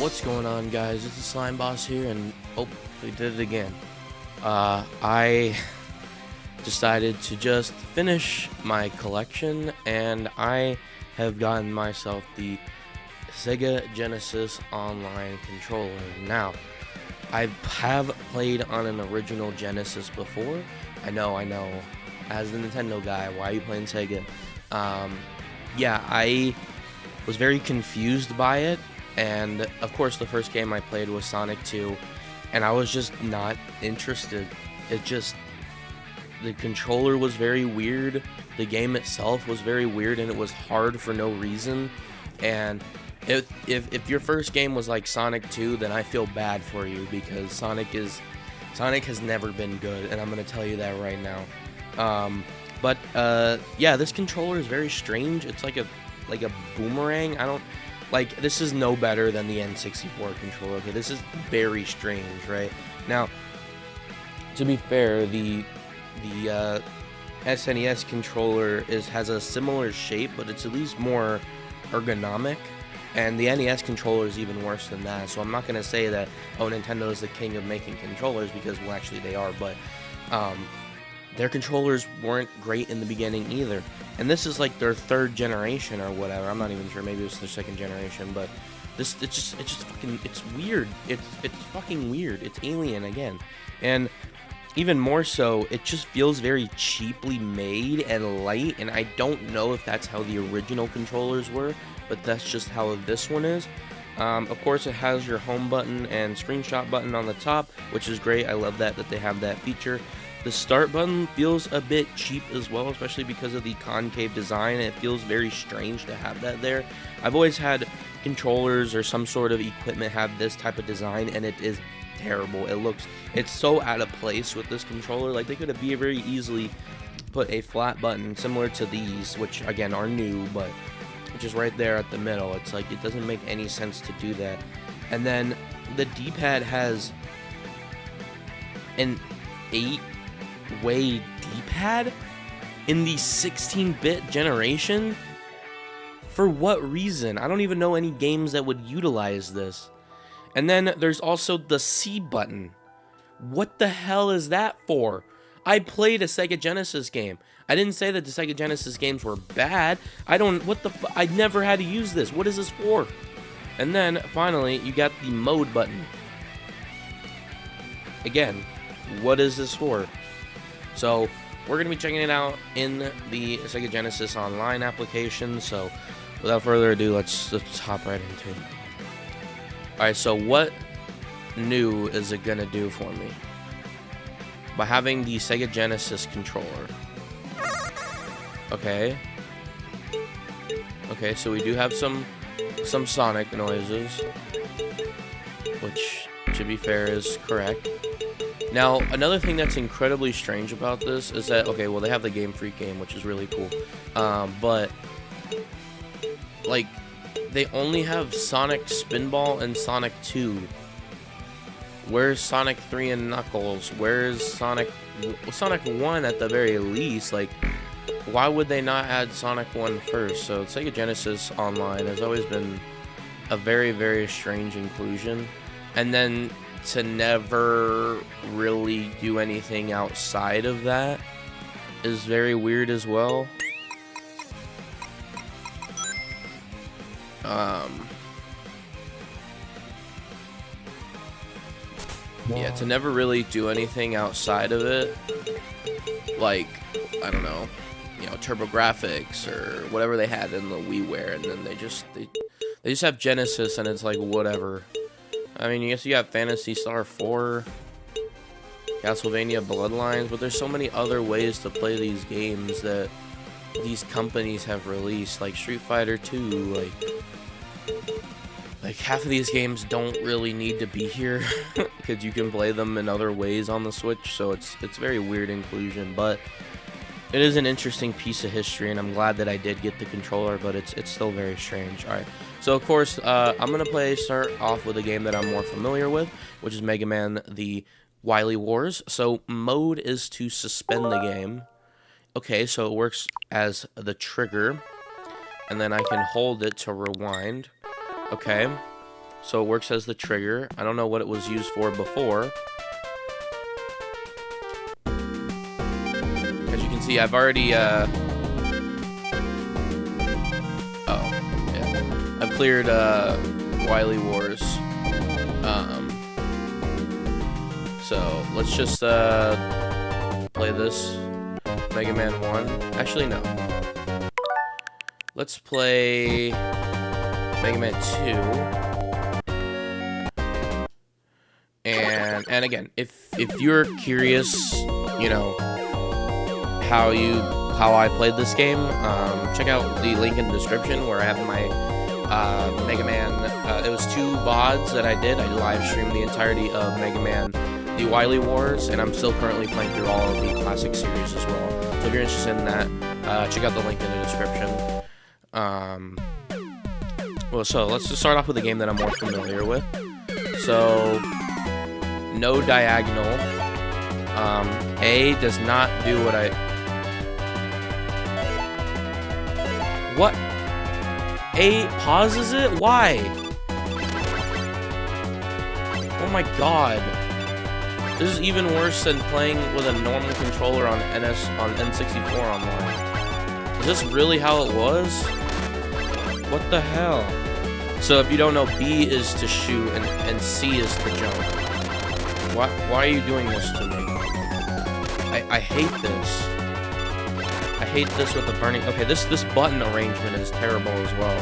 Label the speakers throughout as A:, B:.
A: What's going on, guys? It's the Slime Boss here, and oh, we did it again. I decided to just finish my collection, and I have gotten myself the Sega Genesis Online controller. Now, I have played on an original Genesis before. I know. As the Nintendo guy, why are you playing Sega? Yeah, I was very confused by it. And of course the first game I played was Sonic 2, and I was just not interested. The controller was very weird, the game itself was very weird, and it was hard for no reason. And if your first game was like Sonic 2, then I feel bad for you, because Sonic has never been good, and I'm gonna tell you that right now. Yeah, this controller is very strange. It's like a boomerang. This is no better than the N64 controller. Okay, this is very strange, right? Now, to be fair, the SNES controller has a similar shape, but it's at least more ergonomic, and the NES controller is even worse than that. So I'm not gonna say that, oh, Nintendo is the king of making controllers, because, well, actually they are, but their controllers weren't great in the beginning either. And this is like their third generation or whatever. I'm not even sure. Maybe it was their second generation. But it's weird. It's fucking weird. It's alien again. And even more so, it just feels very cheaply made and light. And I don't know if that's how the original controllers were, but that's just how this one is. Of course, it has your home button and screenshot button on the top, which is great. I love that they have that feature. The start button feels a bit cheap as well, especially because of the concave design. It feels very strange to have that there. I've always had controllers or some sort of equipment have this type of design, and it is terrible. It's so out of place with this controller. Like, they could have very easily put a flat button similar to these, which again are new, but just right there at the middle. It's like, it doesn't make any sense to do that. And then the D-pad has an 8-way D-pad in the 16-bit generation? For what reason? I don't even know any games that would utilize this. And then there's also the C button. What the hell is that for? I played a Sega Genesis game. I didn't say that the Sega Genesis games were bad. I never had to use this. What is this for? And then finally, you got the mode button. Again, what is this for? So we're going to be checking it out in the Sega Genesis Online application. So without further ado, let's hop right into it. Alright, so what new is it going to do for me? By having the Sega Genesis controller. Okay, so we do have some Sonic noises, which, to be fair, is correct. Now, another thing that's incredibly strange about this is that, okay, well, they have the Game Freak game, which is really cool, but, like, they only have Sonic Spinball and Sonic 2. Where's Sonic 3 and Knuckles? Where's Sonic 1 at the very least? Like, why would they not add Sonic 1 first? So Sega Genesis Online has always been a very, very strange inclusion. And then to never really do anything outside of that is very weird as well. Yeah, to never really do anything outside of it, like, I don't know, TurboGrafx or whatever they had in the WiiWare, and then they just have Genesis, and it's like, whatever. I mean, I guess you got Phantasy Star 4, Castlevania Bloodlines, but there's so many other ways to play these games that these companies have released, like Street Fighter 2, like half of these games don't really need to be here because you can play them in other ways on the Switch. So it's very weird inclusion, but it is an interesting piece of history, and I'm glad that I did get the controller, but it's still very strange. All right, so of course I'm gonna start off with a game that I'm more familiar with, which is Mega Man: The Wily Wars. So mode is to suspend the game. Okay, so it works as the trigger, and then I can hold it to rewind. Okay, so it works as the trigger. I don't know what it was used for before. As you can see, I've already, oh, yeah. I've cleared, Wily Wars. So, let's just, play this. Mega Man 1. Actually, no. Let's play Mega Man 2. And again, if you're curious, you know, how I played this game, check out the link in the description where I have my Mega Man. It was 2 VODs that I did. I live streamed the entirety of Mega Man the Wily Wars, and I'm still currently playing through all of the classic series as well. So if you're interested in that, check out the link in the description. Well, so let's just start off with a game that I'm more familiar with. So, no diagonal. A does not do what I... What? A pauses it? Why? Oh my god. This is even worse than playing with a normal controller on N64 online. Is this really how it was? What the hell? So if you don't know, B is to shoot and C is to jump. Why are you doing this to me? I hate this. I hate this with the burning... Okay, this button arrangement is terrible as well.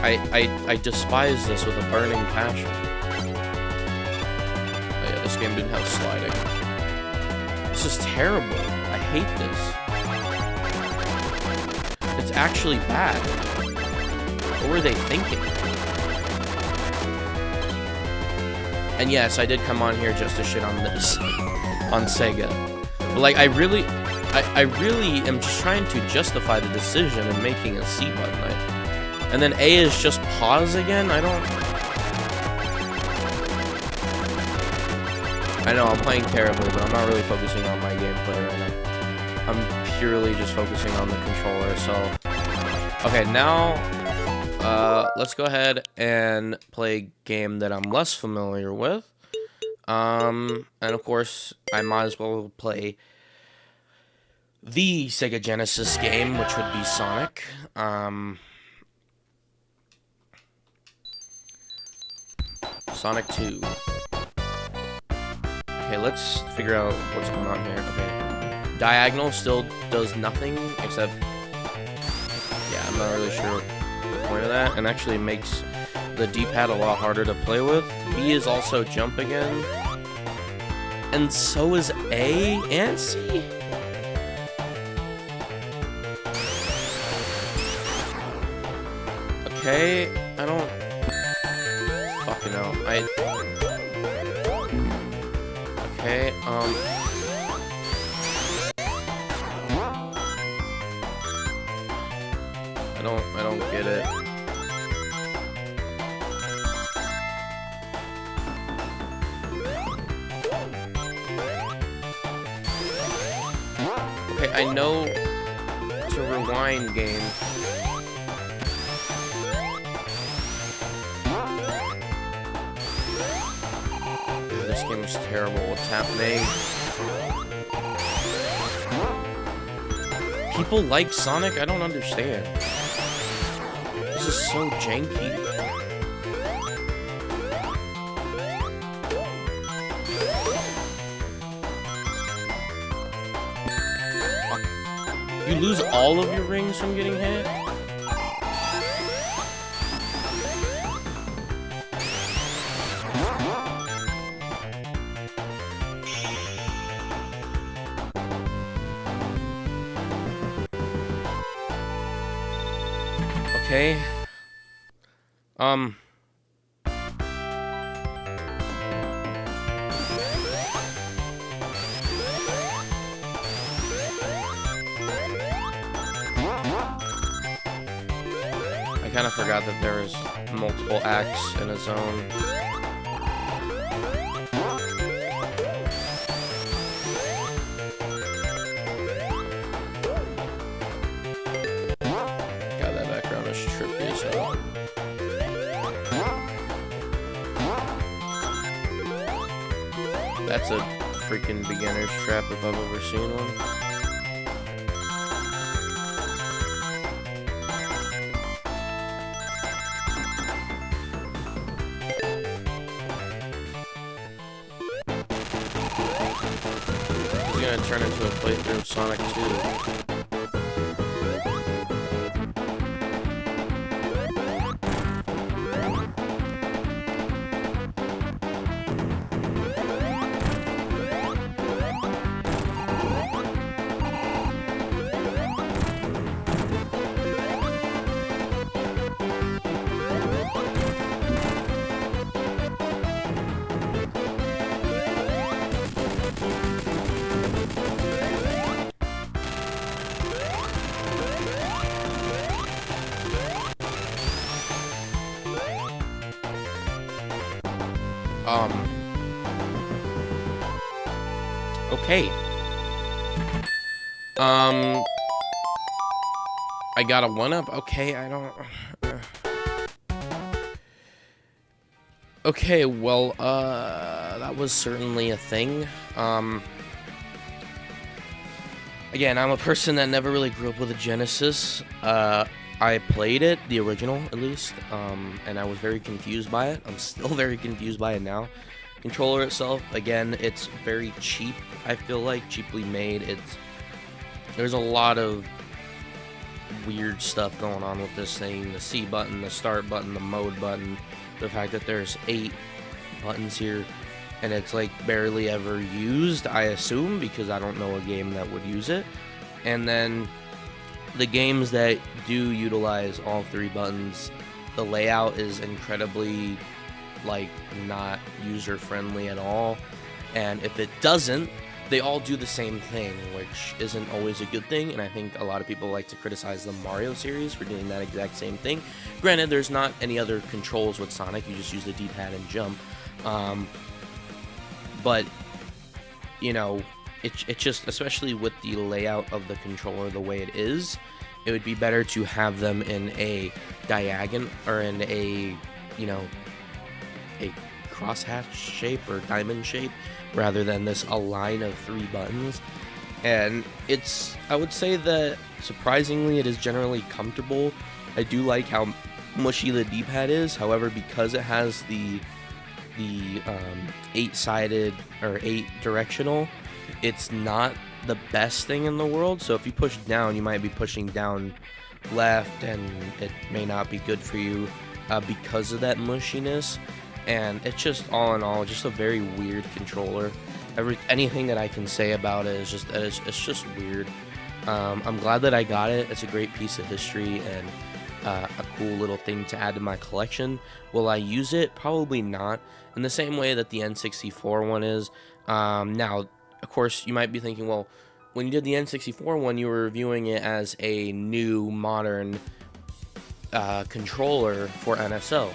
A: I despise this with a burning passion. Oh yeah, this game didn't have sliding. This is terrible. I hate this. It's actually bad. What were they thinking? And yes, I did come on here just to shit on this. On Sega. But like, I really am just trying to justify the decision in making a C button. And then A is just pause again? I know, I'm playing terribly, but I'm not really focusing on my gameplay right now. I'm purely just focusing on the controller, so... Okay, now, let's go ahead and play a game that I'm less familiar with. And of course, I might as well play the Sega Genesis game, which would be Sonic. Sonic 2. Okay, let's figure out what's going on here. Okay. Diagonal still does nothing, except... Yeah, I'm not really sure the point of that. And actually makes the D-pad a lot harder to play with. B is also jump again. And so is A and C? Okay, I don't... Fucking hell. Okay, I don't get it. Okay, I know it's a rewind game. This game is terrible. What's happening? People like Sonic? I don't understand. This is so janky. You lose all of your rings from getting hit? Okay. I kind of forgot that there was multiple acts in a zone. That's a freaking beginner's trap if I've ever seen one. He's gonna turn into a playthrough of Sonic 2. Okay. I got a 1-up. Okay, I don't... Okay, well, that was certainly a thing. Again, I'm a person that never really grew up with a Genesis. I played it, the original, at least, and I was very confused by it. I'm still very confused by it now. Controller itself, again, it's very cheap, I feel like, cheaply made. There's a lot of weird stuff going on with this thing. The C button, the start button, the mode button, the fact that there's 8 buttons here, and it's like barely ever used, I assume, because I don't know a game that would use it. And then the games that do utilize all 3 buttons, the layout is incredibly, like, not user-friendly at all. And if it doesn't, they all do the same thing, which isn't always a good thing, and I think a lot of people like to criticize the Mario series for doing that exact same thing. Granted, there's not any other controls with Sonic, you just use the D-pad and jump. But, you know, it just, especially with the layout of the controller the way it is, it would be better to have them in a diagonal, or in a, you know, a crosshatch shape or diamond shape, rather than a line of 3 buttons. And I would say that surprisingly it is generally comfortable. I do like how mushy the D-pad is. However, because it has the 8-sided or 8 directional, it's not the best thing in the world. So if you push down, you might be pushing down left, and it may not be good for you because of that mushiness. And it's just, all in all, just a very weird controller. Anything that I can say about it is it's just weird. I'm glad that I got it. It's a great piece of history and a cool little thing to add to my collection. Will I use it? Probably not. In the same way that the N64 one is. Now, of course, you might be thinking, well, when you did the N64 one, you were reviewing it as a new, modern controller for NSO.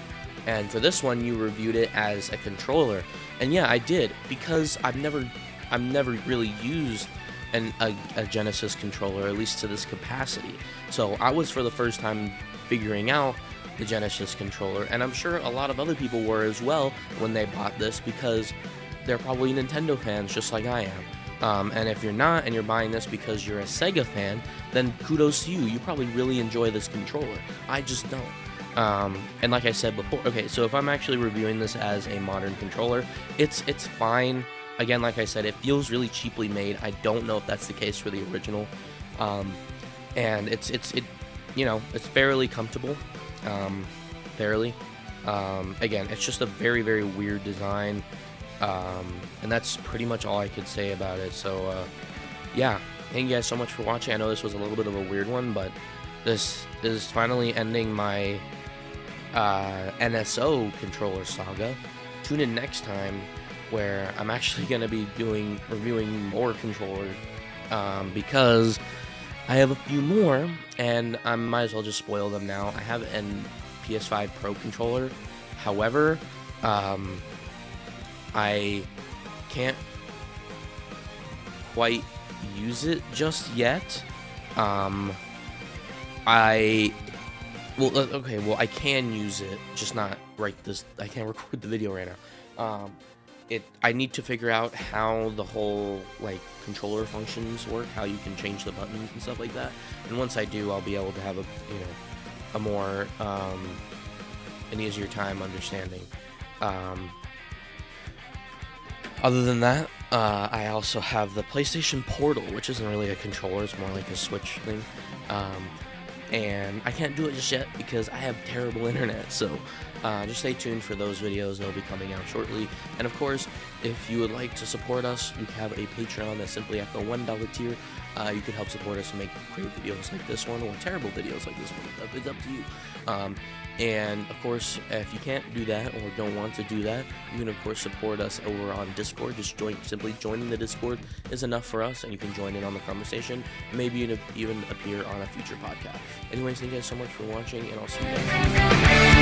A: And for this one, you reviewed it as a controller. And yeah, I did, because I've never really used a Genesis controller, at least to this capacity. So I was, for the first time, figuring out the Genesis controller, and I'm sure a lot of other people were as well when they bought this, because they're probably Nintendo fans just like I am. And if you're not, and you're buying this because you're a Sega fan, then kudos to you. You probably really enjoy this controller. I just don't. And like I said before, okay, so if I'm actually reviewing this as a modern controller, it's fine. Again, like I said, it feels really cheaply made. I don't know if that's the case for the original. And it's you know, it's fairly comfortable. Fairly. Again, it's just a very, very weird design. And that's pretty much all I could say about it. So, yeah, thank you guys so much for watching. I know this was a little bit of a weird one, but this is finally ending my NSO controller saga. Tune in next time, where I'm actually going to be reviewing more controllers, because I have a few more, and I might as well just spoil them now. I have a PS5 Pro controller. However, I can't quite use it just yet. I can use it, just not right this. I can't record the video right now. I need to figure out how the whole like controller functions work, how you can change the buttons and stuff like that. And once I do, I'll be able to have a more an easier time understanding. Other than that, I also have the PlayStation Portal, which isn't really a controller, it's more like a Switch thing. And I can't do it just yet because I have terrible internet, so just stay tuned for those videos. They'll be coming out shortly. And of course, if you would like to support us, you have a Patreon that's simply at the $1 tier. You could help support us and make great videos like this one, or terrible videos like this one. It's up to you. And of course, if you can't do that or don't want to do that, you can of course support us over on Discord. Just simply joining the Discord is enough for us, and you can join in on the conversation. Maybe even appear on a future podcast. Anyways, thank you guys so much for watching, and I'll see you next time.